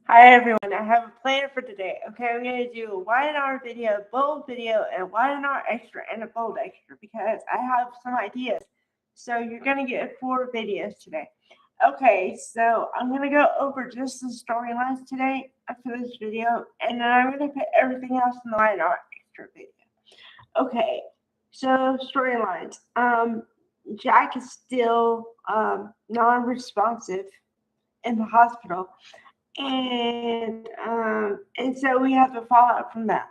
Hi everyone, I have a plan for today. Okay, I'm going to do a Y&R video, bold video, and Y&R extra, and a bold extra because I have some ideas. So you're going to get 4 videos today. Okay, so I'm going to go over just the storylines today for this video, and then I'm going to put everything else in the Y&R extra video. Okay, so storylines. Jack is still non-responsive in the hospital, and so we have the fallout from that.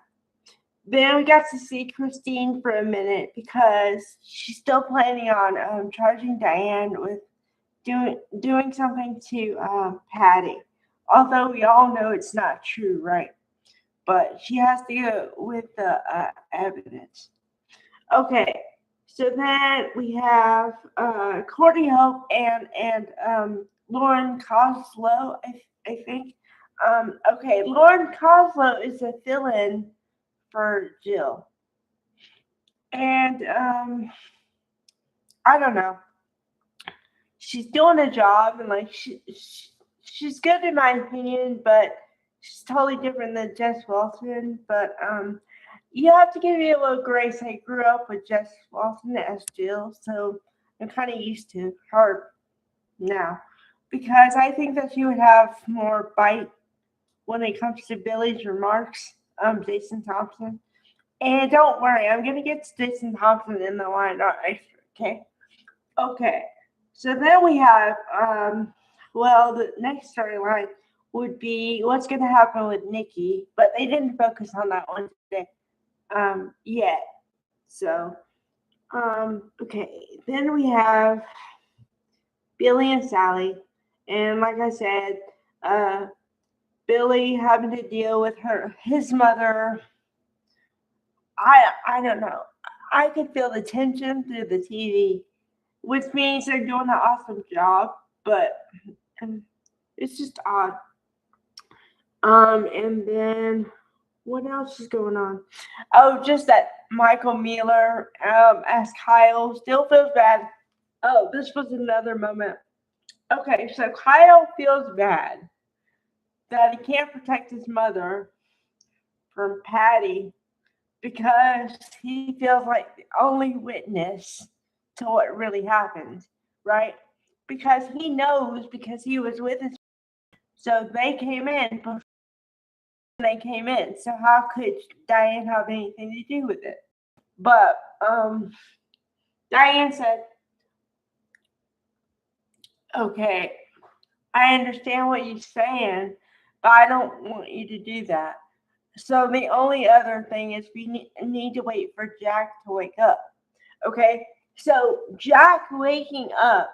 Then we got to see Christine for a minute because she's still planning on charging Diane with doing something to Patty. Although we all know it's not true, right? But she has to go with the evidence. Okay, so then we have Courtney Hope and Lauren Coslow, I think. Okay, Lauren Coslow is a fill-in for Jill, and I don't know. She's doing a job, and like she's good in my opinion, but she's totally different than Jess Wilson. But you have to give me a little grace. I grew up with Jess Wilson as Jill, so I'm kind of used to her now because I think that she would have more bite when it comes to Billy's remarks. Jason Thompson. And don't worry, I'm gonna get to Jason Thompson in the line extra, okay? Okay. So then we have well, the next storyline would be what's gonna happen with Nikki, but they didn't focus on that one today. Yet. So okay. Then we have Billy and Sally. And like I said, uh Billy having to deal with his mother. I don't know. I could feel the tension through the TV, which means they're doing an awesome job, but it's just odd. And then what else is going on? Oh, just that Michael Mueller as Kyle still feels bad. Oh, this was another moment. Okay, so Kyle feels bad that he can't protect his mother from Patty because he feels like the only witness to what really happened, right? Because he knows because he was with his, so they came in before they came in. So how could Diane have anything to do with it? But Diane said, "Okay, I understand what you're saying, but I don't want you to do that." So the only other thing is we need to wait for Jack to wake up. Okay, so Jack waking up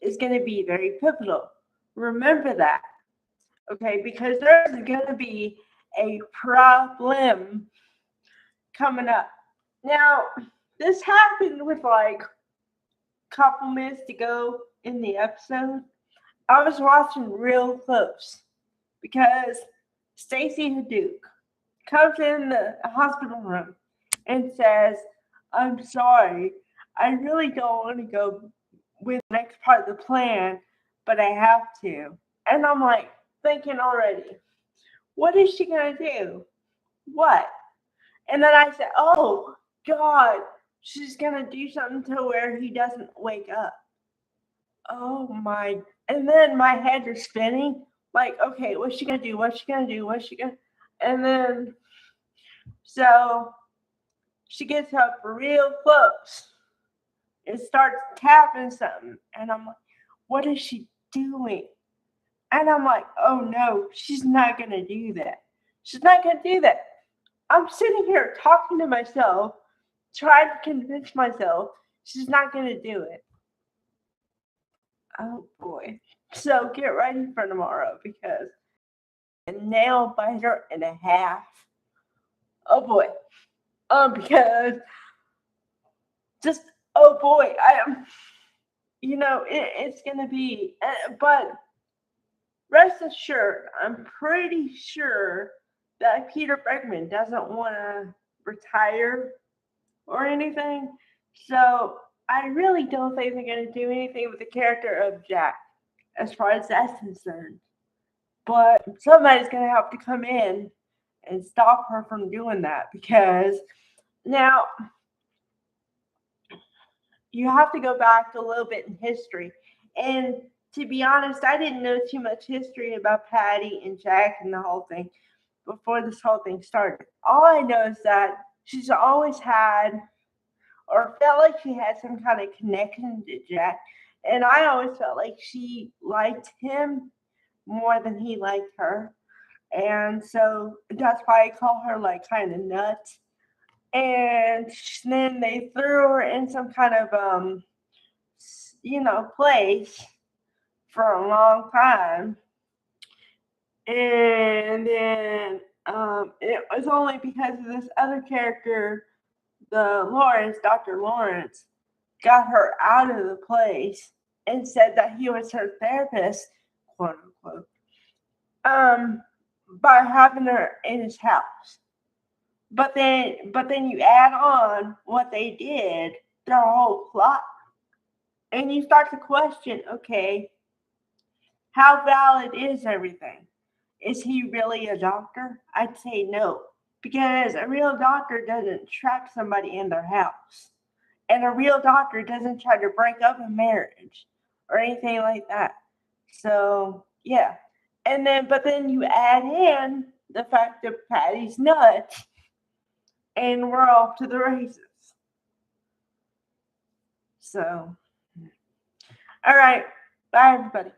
is going to be very pivotal. Remember that, okay? Because there's going to be a problem coming up. Now, this happened with like a couple minutes to go in the episode. I was watching real close because Stacy Hadouk comes in the hospital room and says, "I'm sorry, I really don't want to go with the next part of the plan, but I have to." And I'm like thinking already, what is she gonna do? What? And then I said, "Oh God, she's gonna do something to where he doesn't wake up." Oh my! And then my head is spinning. Like, okay, what's she gonna do? What's she gonna do? What's she gonna? And then so she gets up real close and starts tapping something. And I'm like, what is she doing? And I'm like, oh no, she's not going to do that. She's not going to do that. I'm sitting here talking to myself, trying to convince myself she's not going to do it. Oh boy. So get ready for tomorrow because a nail biter and a half. Oh boy. Because just, oh boy, I am, it's going to be, but rest assured, I'm pretty sure that Peter Beckman doesn't want to retire or anything. So I really don't think they're going to do anything with the character of Jack as far as that's concerned. But somebody's going to have to come in and stop her from doing that, because now you have to go back a little bit in history. And to be honest, I didn't know too much history about Patty and Jack and the whole thing before this whole thing started. All I know is that she's always had, or felt like she had, some kind of connection to Jack. And I always felt like she liked him more than he liked her. And so that's why I call her like kind of nuts. And then they threw her in some kind of place for a long time. And then it was only because of this other character, the Lawrence, Dr. Lawrence, got her out of the place and said that he was her therapist, quote unquote, by having her in his house. But then you add on what they did, their whole plot, and you start to question, okay, how valid is everything? Is he really a doctor? I'd say no, because a real doctor doesn't trap somebody in their house. And a real doctor doesn't try to break up a marriage or anything like that. So, yeah. But then you add in the fact that Patty's nuts, and we're off to the races. So, all right. Bye, everybody.